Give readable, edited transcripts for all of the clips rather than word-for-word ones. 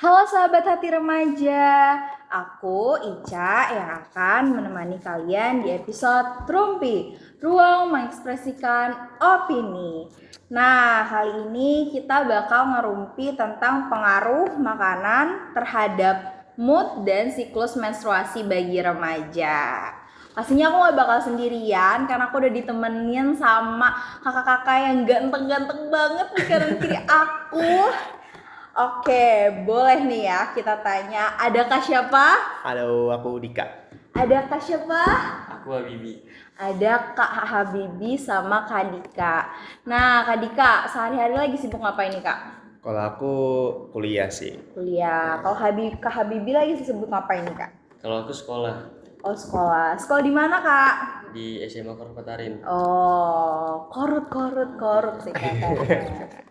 Halo sahabat hati remaja, aku Ica yang akan menemani kalian di episode Trumpi, Ruang Mengekspresikan Opini. Nah, kali ini kita bakal ngerumpi tentang pengaruh makanan terhadap mood dan siklus menstruasi bagi remaja. Pastinya aku gak bakal sendirian karena aku udah ditemenin sama kakak-kakak yang ganteng-ganteng banget di kanan kiri aku. Oke, boleh nih ya kita tanya. Adakah siapa? Halo, aku Dika. Adakah siapa? Aku Habibi. Ada Kak Habibi sama Kak Dika. Nah, Kak Dika, sehari-hari lagi sibuk ngapain nih Kak? Kalau aku kuliah sih. Kuliah. Kalau Kak Habibi lagi sibuk ngapain nih Kak? Kalau aku sekolah Oh, sekolah. Sekolah di mana Kak? di SMA Korpatarin. Oh, korut sih katanya.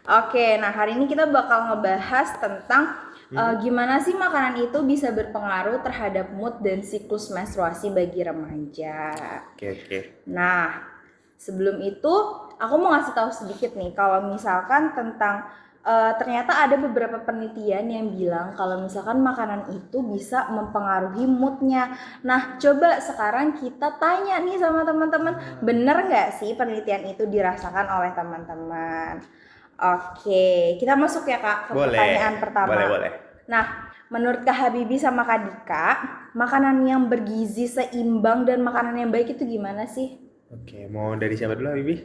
Oke, nah hari ini kita bakal ngebahas tentang gimana sih makanan itu bisa berpengaruh terhadap mood dan siklus menstruasi bagi remaja. Oke. Nah, sebelum itu aku mau ngasih tahu sedikit nih kalau misalkan tentang ternyata ada beberapa penelitian yang bilang kalau misalkan makanan itu bisa mempengaruhi moodnya. Nah, coba sekarang kita tanya nih sama teman-teman, bener nggak sih penelitian itu dirasakan oleh teman-teman? Oke, kita masuk ya Kak ke pertanyaan pertama. Boleh. Nah, menurut Kak Habibi sama Kak Dika, makanan yang bergizi seimbang dan makanan yang baik itu gimana sih? Oke, mau dari siapa dulu, Bibi?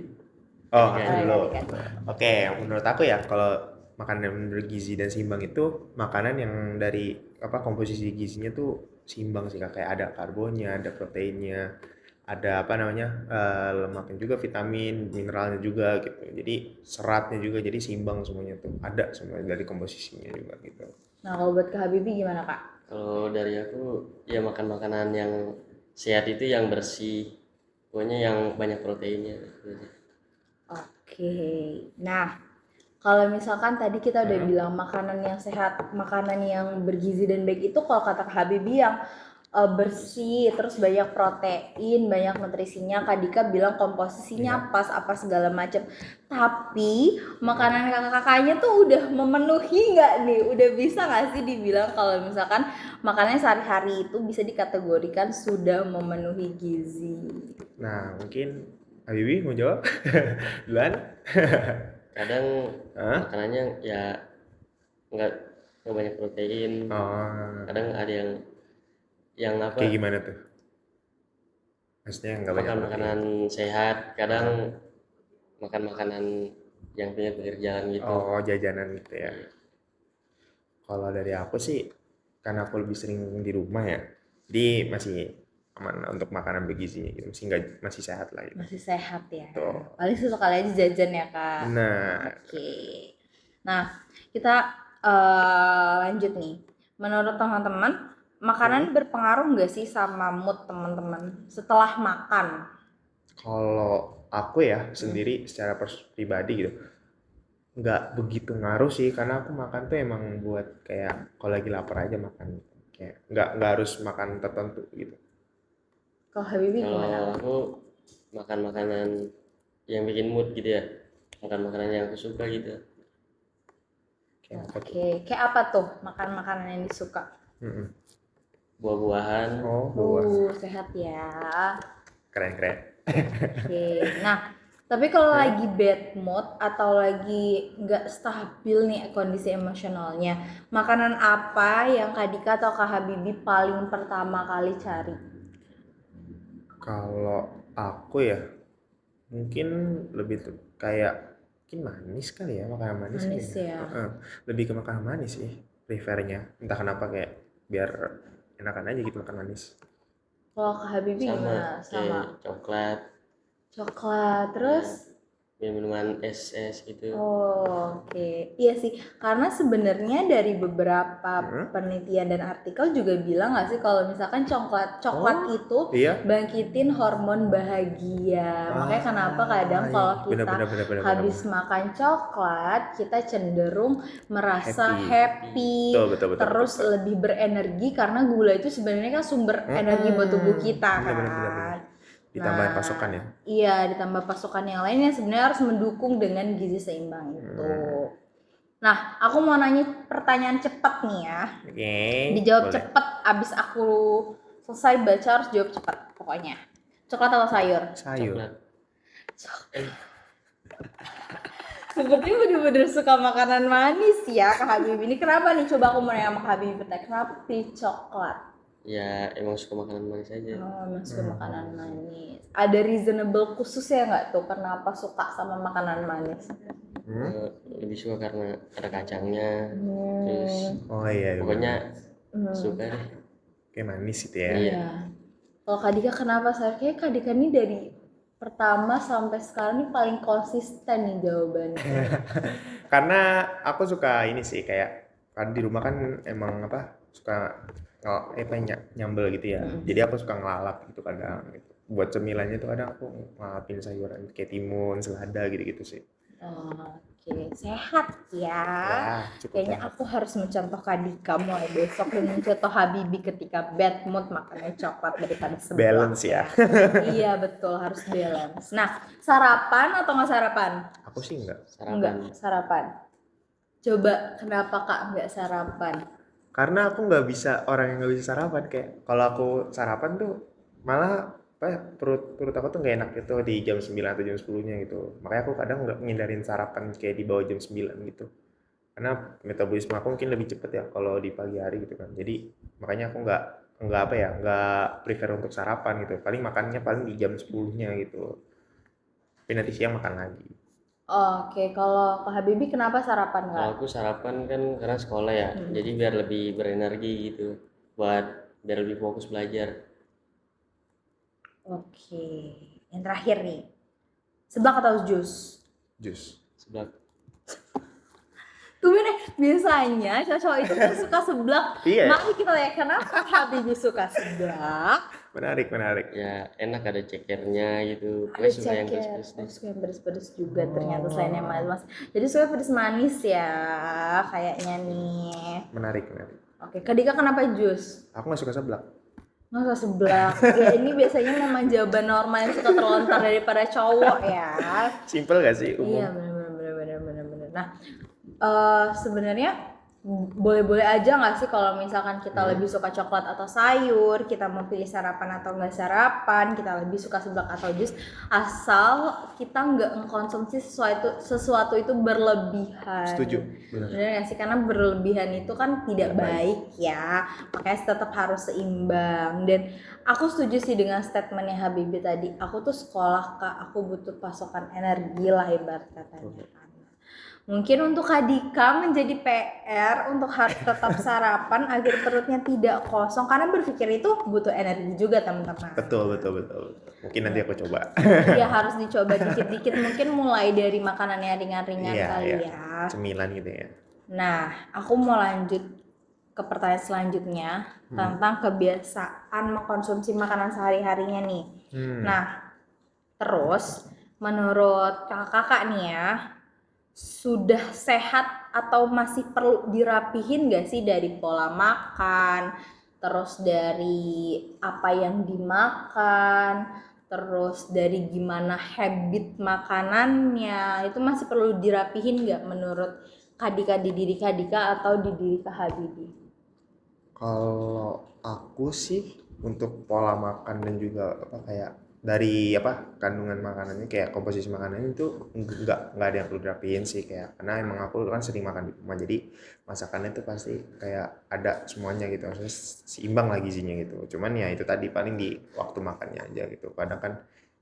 Oh, aku Dika. dulu. Dika. Oke, menurut aku ya kalau makanan yang bergizi dan seimbang itu makanan yang dari komposisi gizinya tuh seimbang sih, Kak. Kayak ada karbonnya, ada proteinnya, ada lemaknya juga, vitamin, mineralnya juga gitu. Jadi seratnya juga jadi seimbang semuanya tuh. Ada semua dari komposisinya juga gitu. Nah, kalau buat Kak Habibi gimana Kak? Kalau dari aku ya makan makanan yang sehat itu yang bersih. Pokoknya yang banyak proteinnya. Oke, nah kalau misalkan tadi kita udah bilang makanan yang sehat, makanan yang bergizi dan baik itu kalau kata Kak Habibi yang bersih, terus banyak protein, banyak nutrisinya. Kak Dika bilang komposisinya pas apa segala macam. Tapi makanan kakak-kakaknya tuh udah memenuhi nggak nih? Udah bisa nggak sih dibilang kalau misalkan makanannya sehari-hari itu bisa dikategorikan sudah memenuhi gizi? Nah, mungkin Habibie mau jawab? Duluan? Kadang makanannya ya nggak banyak protein. Oh, Kadang ada yang apa? kayak gimana tuh? Maksudnya nggak banyak Makan protein. makanan sehat. Kadang makan makanan yang pinggir jalan gitu. Oh, jajanan gitu ya. Kalau dari aku sih, karena aku lebih sering di rumah ya, jadi masih aman untuk makanan bergizinya gitu, masih sehat lah gitu. Masih sehat ya. Tuh. Paling sesekali aja jajan ya Kak. Nah, Oke. Nah, kita lanjut nih. Menurut teman-teman, makanan berpengaruh nggak sih sama mood teman-teman setelah makan? kalau aku ya sendiri secara pribadi gitu, nggak begitu ngaruh sih, karena aku makan tuh emang buat kayak kalau lagi lapar aja makan. Kayak nggak harus makan tertentu gitu. Kalau Habibi gimana? Kalau aku makan makanan yang bikin mood gitu ya, makan makanan yang aku suka gitu. Kayak apa tuh? Oke, kayak apa tuh makan makanan yang disuka? Buah-buahan. Oh, buah. Sehat ya. Keren. Oke, nah tapi kalau lagi bad mood atau lagi nggak stabil nih kondisi emosionalnya, makanan apa yang Kak Dika atau Kak Habibi paling pertama kali cari? Kalau aku ya mungkin lebih tuh kayak mungkin manis kali ya, makanan manis Manis kali ya. Lebih ke makanan manis sih prefernya, entah kenapa, kayak biar enakan aja gitu makan manis. Kalau Kak Habibi gimana? Kayak Coklat, terus? minuman es gitu. Oke. Iya sih, karena sebenarnya dari beberapa penelitian dan artikel juga bilang nggak sih kalau misalkan coklat itu Iya. bangkitin hormon bahagia. Makanya kenapa kadang kalau kita Bener. habis makan coklat kita cenderung merasa happy. Betul, terus lebih berenergi karena gula itu sebenarnya kan sumber energi buat tubuh kita kan. Bener. Ditambah pasokan ya. Iya, ditambah pasokan yang lainnya sebenarnya harus mendukung dengan gizi seimbang itu. Nah, aku mau nanya pertanyaan cepat nih ya. Oke. Dijawab boleh. cepet, abis aku selesai baca harus jawab cepet pokoknya. Coklat atau sayur? Sayur. Coklat. Sepertinya bener-bener suka makanan manis ya Kak Habib. Ini kenapa nih? Coba aku mau nanya sama Kak Habib, kenapa pilih coklat? Ya emang suka makanan manis aja. Oh, emang suka makanan manis. Ada reasonable khusus ya nggak tuh kenapa suka sama makanan manis? Lebih suka karena ada kacangnya. Terus Hmm, Oh iya. pokoknya suka deh. Kayak manis itu ya. Iya. iya. Kalau Kak Dika kenapa? Saya kayak Kak Dika ini dari pertama sampai sekarang ini paling konsisten nih jawabannya. Karena aku suka ini sih kayak kan di rumah kan emang apa suka nyambel gitu ya. Jadi aku suka ngelalap gitu kadang gitu. Buat cemilannya tuh kadang aku ngalapin sayuran kayak timun, selada gitu-gitu sih. Oke, sehat ya. Ya, cukup Kayaknya sehat. aku harus mencontoh Kak Dika mulai besok dan mencontoh Habibi ketika bad mood makannya coklat daripada seblak. Balance ya. Iya betul, harus balance. Nah, sarapan atau nggak sarapan? Aku sih enggak. Enggak, Sarapan. sarapan. Coba kenapa Kak nggak sarapan? Karena aku nggak bisa orang yang nggak bisa sarapan kayak kalau aku sarapan tuh malah apa ya, perut aku tuh nggak enak gitu di jam 9 atau jam 10-nya gitu. Makanya aku kadang nggak ngindarin sarapan kayak di bawah jam 9 gitu. Karena metabolisme aku mungkin lebih cepet ya kalau di pagi hari gitu kan. Jadi makanya aku nggak apa ya, nggak prefer untuk sarapan gitu. Paling makannya paling di jam 10-nya gitu. Tapi nanti siang makan lagi. Oke, kalau Kak Habibi kenapa sarapan Kalau nggak? aku sarapan kan karena sekolah ya, jadi biar lebih berenergi gitu, biar lebih fokus belajar. Oke, yang terakhir nih, seblak atau jus? Jus. Sebelah Tuh deh, biasanya cowok itu tuh suka seblak. Iya. Mari kita lihat kenapa Habibi suka seblak. Menarik. ya enak ada cekernya gitu. Ada Pokoknya suka yang ceker, pedes-pedes deh. suka yang pedes-pedes juga ternyata selain yang manis. Jadi suka pedes manis ya, kayaknya nih. Menarik. Oke, Kak Dika kenapa jus? Aku nggak suka seblak. Nggak suka seblak. Ya ini biasanya memang jawaban normal yang suka terlontar daripada cowok ya. Simple gak sih umum? Iya benar. Nah, sebenarnya boleh-boleh aja nggak sih kalau misalkan kita lebih suka coklat atau sayur, kita mau pilih sarapan atau nggak sarapan, kita lebih suka seblak atau jus, asal kita nggak mengkonsumsi sesuatu itu berlebihan. Setuju, benar. Benar nggak sih? Karena berlebihan itu kan tidak baik ya, makanya tetap harus seimbang. Dan aku setuju sih dengan statementnya Habibie tadi. Aku tuh sekolah Kak, aku butuh pasokan energi lah ibarat katanya. Mungkin untuk Kak Dika menjadi PR untuk harus tetap sarapan agar perutnya tidak kosong karena berpikir itu butuh energi juga teman-teman. Betul. Mungkin nanti aku coba. Iya harus dicoba dikit-dikit, mungkin mulai dari makanan yang ringan-ringan kali Iya. ya. Cemilan gitu ya. Nah, aku mau lanjut ke pertanyaan selanjutnya tentang kebiasaan mengkonsumsi makanan sehari-harinya nih. Nah, terus menurut kakak-kakak nih ya, sudah sehat atau masih perlu dirapihin gak sih dari pola makan, terus dari apa yang dimakan, terus dari gimana habit makanannya, itu masih perlu dirapihin gak menurut Kak Dika di diri Kak Dika atau di diri Kak Habibie? Kalau aku sih untuk pola makan dan juga apa kayak dari apa kandungan makanannya kayak komposisi makanannya itu nggak ada yang perlu dirapiin sih kayak karena emang aku kan sering makan di rumah jadi masakannya tuh pasti kayak ada semuanya gitu maksudnya seimbang lah gizinya gitu cuman ya itu tadi paling di waktu makannya aja gitu kadang kan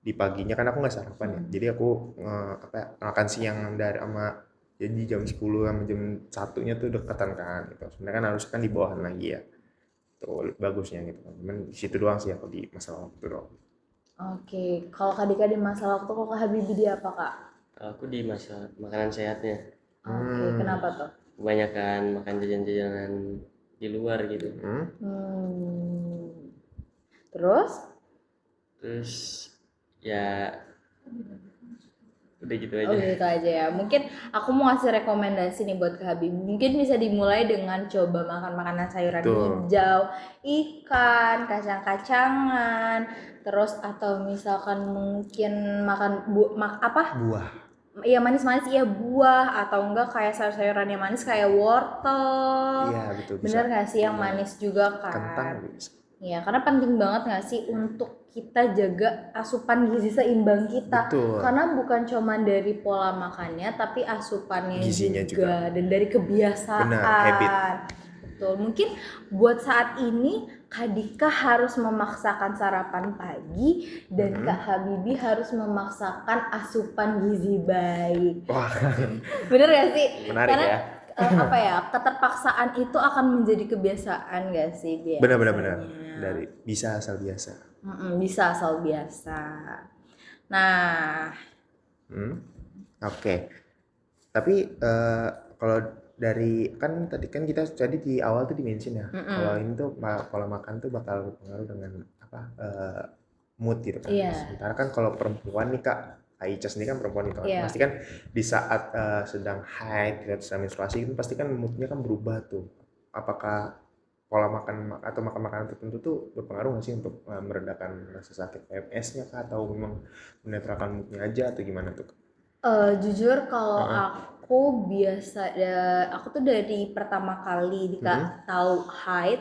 di paginya kan aku nggak sarapan ya jadi aku apa ya, makan siang dari sama jadi jam 10 sama jam 1-nya tuh dekatan kan gitu sebenarnya kan harus kan di bawahan lagi ya tuh bagusnya gitu cuman di situ doang sih aku di masalah waktu doang. Oke, kalau Kak Dika di masa waktu, kalau Kak Habibie di apa Kak? Aku di masa makanan sehatnya. Oke, kenapa tuh? Kebanyakan makan jajan-jajanan di luar gitu. Terus? Terus ya udah gitu aja. Oh gitu aja ya. Mungkin aku mau ngasih rekomendasi nih buat Kak Habibie. Mungkin bisa dimulai dengan coba makan makanan sayuran hijau, ikan, kacang-kacangan, terus atau misalkan mungkin makan buah ya manis-manis ya buah atau enggak kayak sayur-sayuran yang manis kayak wortel. Iya betul bisa. Bener gak sih yang manis juga Kentang kan? juga bisa. Ya, karena penting banget gak sih untuk kita jaga asupan gizi seimbang kita. Betul. Karena bukan cuma dari pola makannya, tapi asupannya Gizinya juga. dan dari kebiasaan. Benar, habit. Betul. Mungkin buat saat ini Kak Dika harus memaksakan sarapan pagi dan Kak Habibie harus memaksakan asupan gizi baik. Wah, Bener gak sih? menarik Karena, ya. apa ya, keterpaksaan itu akan menjadi kebiasaan gak sih biasanya? Benar. Dari bisa asal biasa. Bisa asal biasa. Nah, Oke. Tapi kalau dari kan tadi kan kita tadi di awal tuh dimention ya. Kalau ini tuh pola makan tuh bakal berpengaruh dengan apa mood gitu kan. Iya. Sementara kan kalau perempuan nih Kak, Aicha sendiri kan perempuan itu kan. Iya. Pasti kan di saat sedang haid, sedang menstruasi itu pasti kan moodnya kan berubah tuh. Apakah pola makan atau makan makanan tertentu tuh berpengaruh nggak sih untuk meredakan rasa sakit PMS-nya kah atau memang menetralkan moodnya aja atau gimana tuh? jujur kalau aku aku tuh dari pertama kali tahu haid,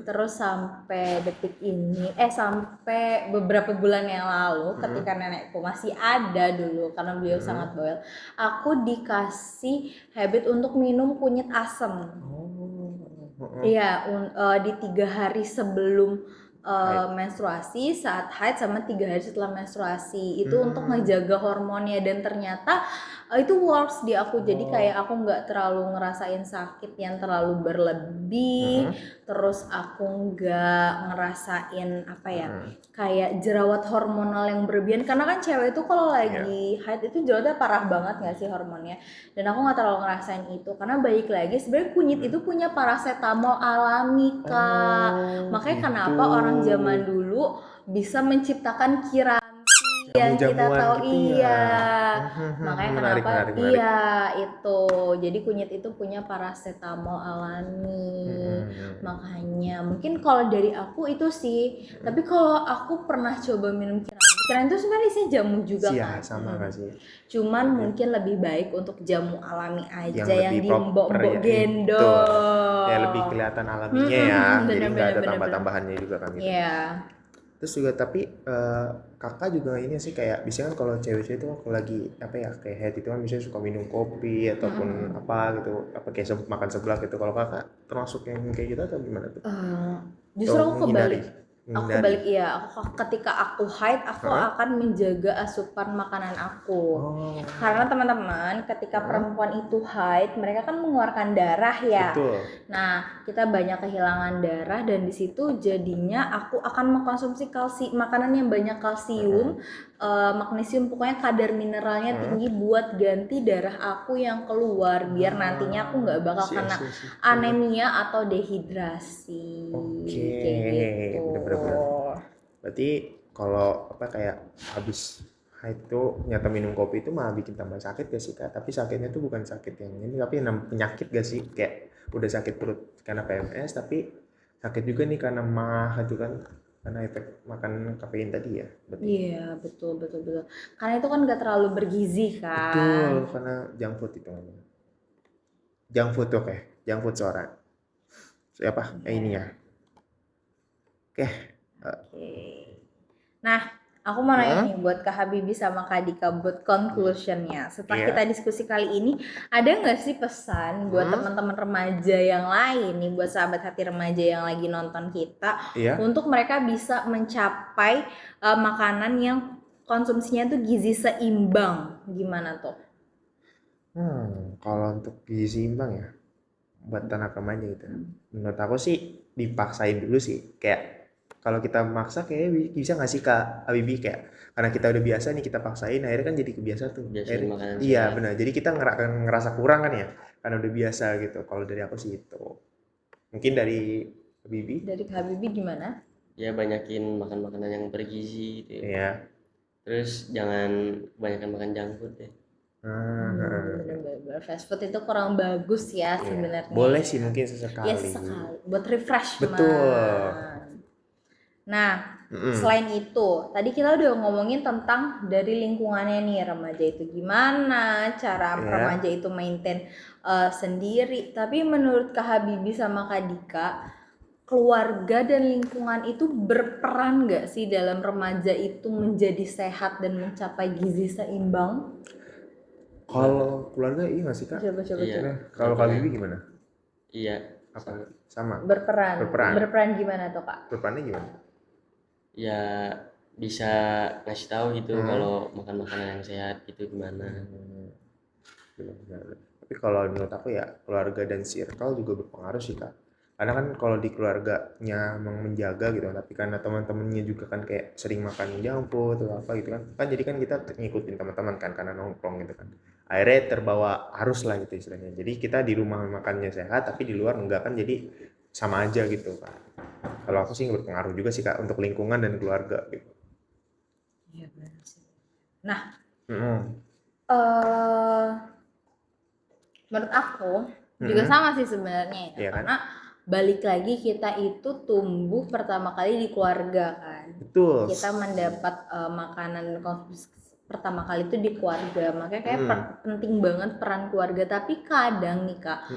terus sampai detik ini, sampai beberapa bulan yang lalu ketika nenekku masih ada dulu karena beliau sangat bawel, aku dikasih habit untuk minum kunyit asam. Iya, di 3 hari sebelum menstruasi, saat haid, sama 3 hari setelah menstruasi itu untuk ngejaga hormonnya, dan ternyata itu works di aku. Jadi kayak aku nggak terlalu ngerasain sakit yang terlalu berlebih, terus aku nggak ngerasain apa ya, kayak jerawat hormonal yang berlebihan, karena kan cewek itu kalau lagi haid itu jerawatnya parah banget nggak sih hormonnya, dan aku nggak terlalu ngerasain itu karena balik lagi sebenarnya kunyit itu punya paracetamol alami Kak. Makanya kenapa orang zaman dulu bisa menciptakan kiranti yang kita tahu gitu makanya menarik. kenapa itu jadi kunyit itu punya paracetamol alami. Makanya mungkin kalau dari aku itu sih, tapi kalau aku pernah coba minum kiranti itu sebenarnya isinya jamu juga kan, sama nggak sih? cuman mungkin lebih baik untuk jamu alami aja yang di proper mbok-mbok ya, gendong ya lebih kelihatan alaminya ya, jadi nggak ada bener. tambah-tambahannya juga kan gitu. Terus juga tapi kakak juga ini sih kayak biasanya kan kalau cewek-cewek itu kalau lagi apa ya kayak haid itu kan biasanya suka minum kopi ataupun apa gitu, apa kayak makan seblak gitu. Kalau kakak termasuk yang kayak gitu atau gimana tuh? Justru aku kebalik. Menghindari. Ketika aku haid, aku akan menjaga asupan makanan aku. Karena teman-teman, ketika perempuan itu haid, mereka kan mengeluarkan darah ya. Betul. Nah, kita banyak kehilangan darah, dan di situ jadinya aku akan mengkonsumsi makanan yang banyak kalsium, magnesium, pokoknya kadar mineralnya tinggi buat ganti darah aku yang keluar, biar nantinya aku nggak bakal kena anemia atau dehidrasi. Kayak gitu. Bener. Berarti kalau apa kayak habis haid itu nyata minum kopi itu malah bikin tambah sakit gak sih Kak? Tapi sakitnya tuh bukan sakit yang ini, tapi penyakit gak sih? Kayak udah sakit perut karena PMS, tapi sakit juga nih karena mah itu kan, karena efek makan kafein tadi ya. Iya, betul. Karena itu kan gak terlalu bergizi kan. Betul, karena junk food itu namanya. Junk food suara. Siapa? Ini ya. Oke. Nah, aku mau nanya nih buat Kak Habibie sama Kak Dika buat conclusionnya. Setelah kita diskusi kali ini, ada nggak sih pesan buat teman-teman remaja yang lain nih, buat sahabat hati remaja yang lagi nonton kita, untuk mereka bisa mencapai makanan yang konsumsinya tuh gizi seimbang, gimana tuh? Kalau untuk gizi seimbang ya, buat anak remaja gitu. Menurut aku sih dipaksain dulu sih, kayak kalau kita maksa kayak bisa nggak sih Kak Habibie, kayak karena kita udah biasa nih kita paksain, akhirnya kan jadi kebiasa tuh. Iya benar, jadi kita ngerasa kurang kan ya karena udah biasa gitu. Kalau dari aku sih itu. Mungkin dari Habibie? Dari Kak Habibie gimana? Ya banyakin makan makanan yang bergizi gitu ya. Iya. Terus jangan kebanyakan makan junk food ya. Bener-bener fast food itu kurang bagus ya sebenarnya. Boleh sih mungkin sesekali. Ya sesekali buat refresh. Betul. Nah, selain itu, tadi kita udah ngomongin tentang dari lingkungannya nih, remaja itu gimana, cara Iya. remaja itu maintain sendiri. Tapi menurut Kak Habibie sama Kak Dika, keluarga dan lingkungan itu berperan nggak sih dalam remaja itu menjadi sehat dan mencapai gizi seimbang? Kalau keluarga iya nggak sih kak? Coba. Iya. Nah, kalau Kak Bibi gimana? Iya. Apa? Sama. Berperan. Berperan. Berperan gimana tuh Kak? Berperannya gimana? Ya bisa ngasih tahu gitu kalau makan makanan yang sehat gitu gimana. Benar. Tapi kalau menurut aku ya keluarga dan circle juga berpengaruh sih kak. Karena kan kalau di keluarganya memang menjaga gitu, tapi karena teman-temannya juga kan kayak sering makan junk food atau apa gitu kan jadi kan kita ngikutin teman-teman kan karena nongkrong gitu kan. Akhirnya terbawa arus lah gitu istilahnya. Jadi kita di rumah makannya sehat, tapi di luar enggak kan jadi sama aja gitu kan. Kalau aku sih berpengaruh juga sih kak untuk lingkungan dan keluarga gitu. Iya benar sih. Nah, Mm-mm. menurut aku juga sama sih sebenarnya ya, Iya kan? karena balik lagi kita itu tumbuh pertama kali di keluarga kan. Betul. Kita mendapat makanan konsumsi pertama kali itu di keluarga, makanya kayak penting banget peran keluarga. Tapi kadang nih kak,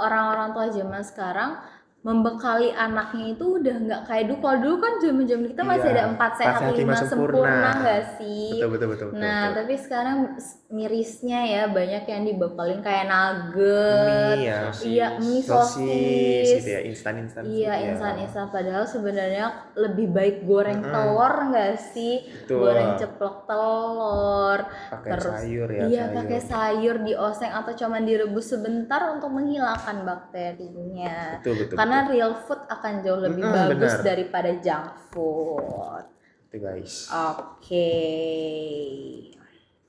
orang-orang tua zaman sekarang membekali anaknya itu udah nggak kayak dulu. Kalau dulu kan zaman kita masih Iya, ada 4 sehat 5 sempurna nggak sih? Betul. Nah tapi sekarang mirisnya ya banyak yang dibekalin kayak nugget, Mie ya, iya mie sosis sosis, gitu ya, instan iya food ya. instan. Padahal sebenarnya lebih baik goreng telur nggak sih? Betul. Goreng ceplok telur, Pakai terus sayur ya, iya sayur. pakai sayur dioseng atau cuman direbus sebentar untuk menghilangkan bakterinya. Betul. Karena real food akan jauh lebih bagus benar. daripada junk food. Itu guys. Oke.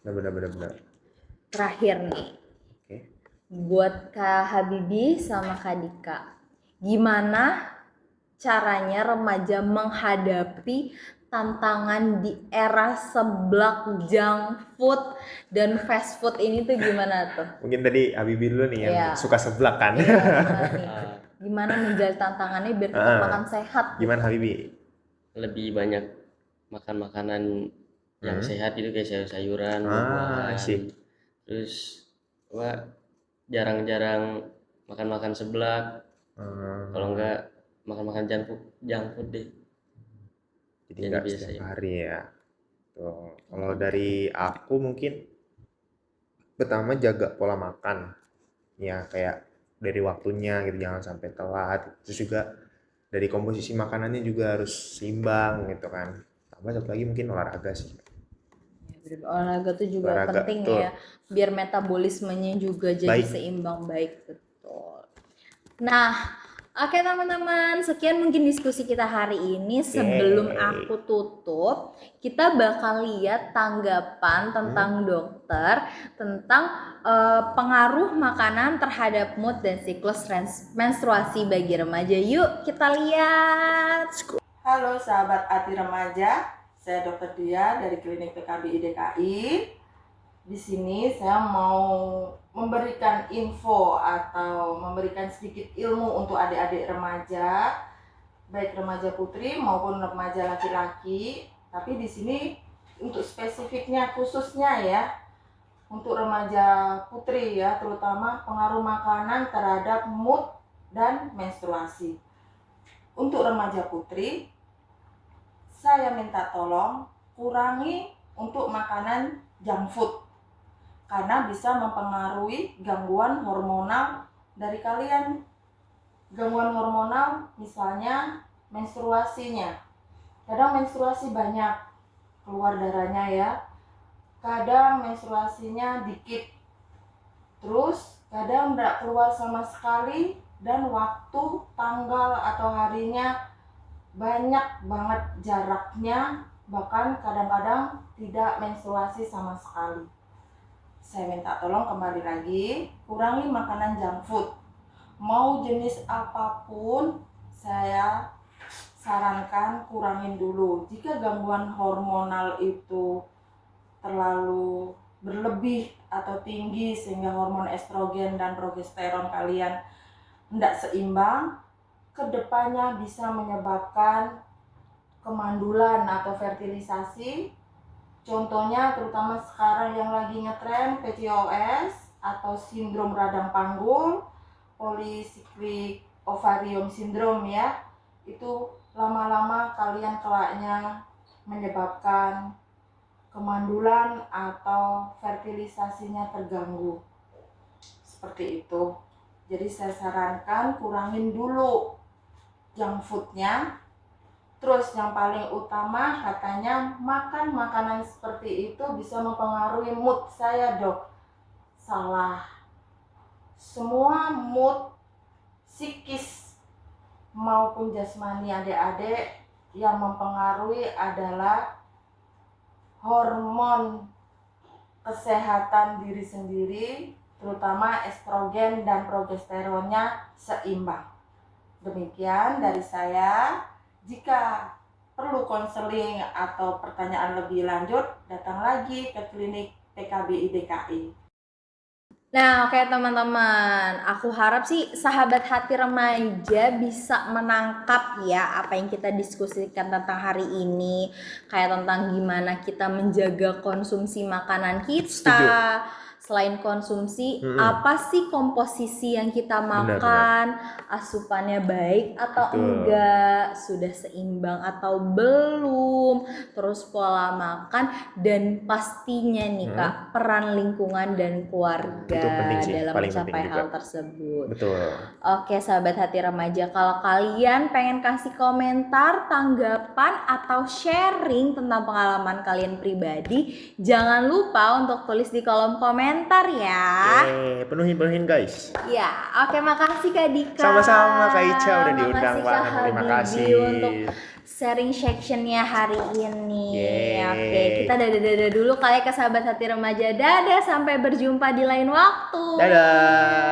Benar. Terakhir nih, Oke. buat Kak Habibie sama Kak Dika, gimana caranya remaja menghadapi tantangan di era seblak junk food dan fast food ini tuh gimana tuh? Mungkin tadi Habibie dulu nih yang Iya. suka seblak kan. Iya, gimana nih? Gimana menjalani tantangannya biar kita makan sehat? Gimana Habibie? Lebih banyak makan makanan yang sehat gitu kayak sayur-sayuran, buah-buahan. Sip. Terus apa jarang-jarang makan seblak. Kalau enggak makan junk food deh. Jadi nggak biasa setiap ya. hari ya. Tuh. Kalau dari aku mungkin pertama jaga pola makan. Ya kayak dari waktunya gitu, jangan sampai telat. Terus juga dari komposisi makanannya juga harus seimbang gitu kan. Tambah satu lagi mungkin olahraga sih. Olahraga tuh juga penting betul. ya, biar metabolismenya juga jadi Baik. seimbang baik, betul. Nah, oke teman-teman, sekian mungkin diskusi kita hari ini. Sebelum aku tutup, kita bakal lihat tanggapan tentang dokter tentang pengaruh makanan terhadap mood dan siklus menstruasi bagi remaja. Yuk kita lihat. Halo sahabat Ati Remaja, saya Dr. Dia dari Klinik PKBI DKI. Di sini saya mau memberikan info atau memberikan sedikit ilmu untuk adik-adik remaja, baik remaja putri maupun remaja laki-laki. Tapi di sini untuk spesifiknya khususnya ya, untuk remaja putri ya, terutama pengaruh makanan terhadap mood dan menstruasi. Untuk remaja putri, saya minta tolong kurangi untuk makanan junk food karena bisa mempengaruhi gangguan hormonal dari kalian. Gangguan hormonal misalnya menstruasinya. Kadang menstruasi banyak keluar darahnya ya. Kadang menstruasinya dikit. Terus kadang tidak keluar sama sekali dan waktu, tanggal atau harinya banyak banget jaraknya, bahkan kadang-kadang tidak menstruasi sama sekali. Saya minta tolong kembali lagi, kurangi makanan junk food. Mau jenis apapun, saya sarankan kurangin dulu. Jika gangguan hormonal itu terlalu berlebih atau tinggi sehingga hormon estrogen dan progesteron kalian tidak seimbang, kedepannya bisa menyebabkan kemandulan atau fertilisasi. Contohnya terutama sekarang yang lagi ngetren PCOS atau sindrom radang panggul, polycystic ovarium syndrome ya. Itu lama-lama kalian kelaknya menyebabkan kemandulan atau fertilisasinya terganggu. Seperti itu. Jadi saya sarankan kurangin dulu junk foodnya. Terus yang paling utama katanya makan makanan seperti itu bisa mempengaruhi mood saya, Dok. Salah. Semua mood psikis maupun jasmani adik-adik yang mempengaruhi adalah hormon kesehatan diri sendiri, terutama estrogen dan progesteronnya seimbang. Demikian dari saya. Jika perlu konseling atau pertanyaan lebih lanjut, datang lagi ke klinik PKBI DKI. Nah, oke teman-teman, aku harap sih sahabat hati remaja bisa menangkap ya apa yang kita diskusikan tentang hari ini, kayak tentang gimana kita menjaga konsumsi makanan kita. Setuju. Selain konsumsi, Mm-mm. apa sih komposisi yang kita Benar, makan, asupannya baik atau Betul. enggak, sudah seimbang atau belum, terus pola makan, dan pastinya nih Kak, peran lingkungan dan keluarga Itu penting sih, dalam paling mencapai penting juga. hal tersebut. Betul. Oke sahabat hati remaja, kalau kalian pengen kasih komentar, tanggapan, atau sharing tentang pengalaman kalian pribadi, jangan lupa untuk tulis di kolom komentar ya. Penuhin guys. Ya, oke, makasih Kak Dika. Sama-sama Kak Ica udah diundang Makasih Kak banget. Terima Habibi kasih. untuk sharing sectionnya hari ini. Yeay. Oke, kita dadah-dadah dulu kali ya ke sahabat hati remaja. Dadah, sampai berjumpa di lain waktu. Dadah.